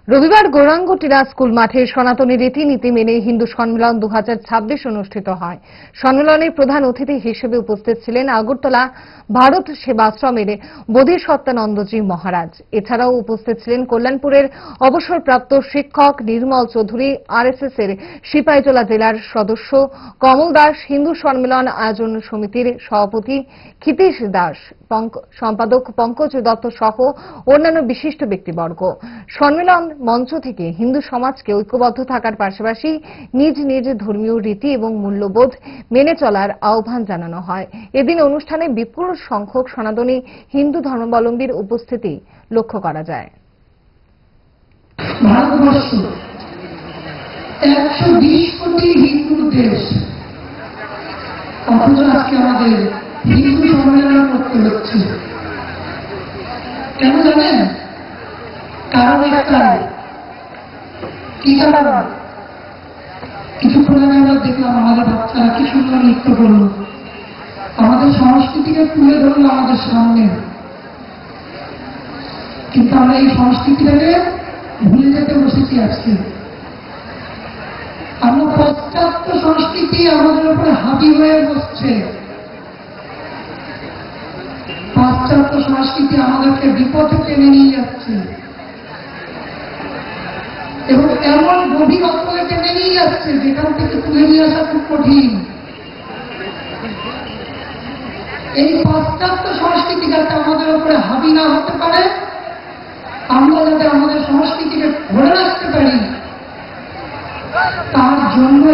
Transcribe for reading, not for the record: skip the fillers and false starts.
রবিবার গৌরাঙ্গ টিলা স্কুল মাঠে সনাতনী রীতিনীতি মেনে হিন্দু সম্মেলন 2026 অনুষ্ঠিত হয়। সম্মেলনে প্রধান অতিথি হিসেবে উপস্থিত ছিলেন আগরতলা ভারত সেবাশ্রমের বোধিসত্ত্বানন্দজি মহারাজ। এছাড়াও উপস্থিত ছিলেন কল্যাণপুরের অবসরপ্রাপ্ত শিক্ষক নির্মল চৌধুরী, আরএসএস এর সিপাহীজলা জেলার সদস্য কমল দাস, হিন্দু সম্মেলন আয়োজন সমিতির সভাপতি ক্ষিতীশ দাস, সম্পাদক পঙ্কজ দত্ত সহ অন্যান্য বিশিষ্ট ব্যক্তিবর্গ। সম্মেলন মঞ্চ থেকে হিন্দু সমাজকে ঐক্যবদ্ধ থাকার পাশাপাশি নিজ নিজ ধর্মীয় রীতি এবং মূল্যবোধ মেনে চলার আহ্বান জানানো হয়। এদিন অনুষ্ঠানে বিপুল সংখ্যক সনাতনী হিন্দু ধর্মাবলম্বীর উপস্থিতি লক্ষ্য করা যায়। ভারতবর্ষ 120 কোটি হিন্দু দেশ, অথচ আজকে আমাদের হিন্দু সম্মেলন করতে হচ্ছে। কেন জানেন? কারণ একটাই, কি কারণ? কিছুক্ষণ আগে আমরা দেখলাম আমাদের বাচ্চারা কি সুন্দর নৃত্য করল, আমাদের সংস্কৃতিকে তুলে ধরলো আমাদের সামনে। কিন্তু আমরা এই সংস্কৃতিটাকে ভুলে যেতে বসেছি আজকে। আমরা পাশ্চাত্য সংস্কৃতি আমাদের উপরে হাবি হয়ে বসছে। পাশ্চাত্য সংস্কৃতি আমাদেরকে বিপদে টেনে নিয়ে যাচ্ছে এবং এমন গভীর অন্তরে টেনে নিয়ে যাচ্ছে যেখান থেকে তুলে নিয়ে আসা খুব কঠিন। এই পাশ্চাত্য সংস্কৃতি যাতে আমাদের উপরে হাবি না হতে পারে, আমরা যাতে আমাদের সংস্কৃতিকে ধরে রাখতে পারি, তার জন্য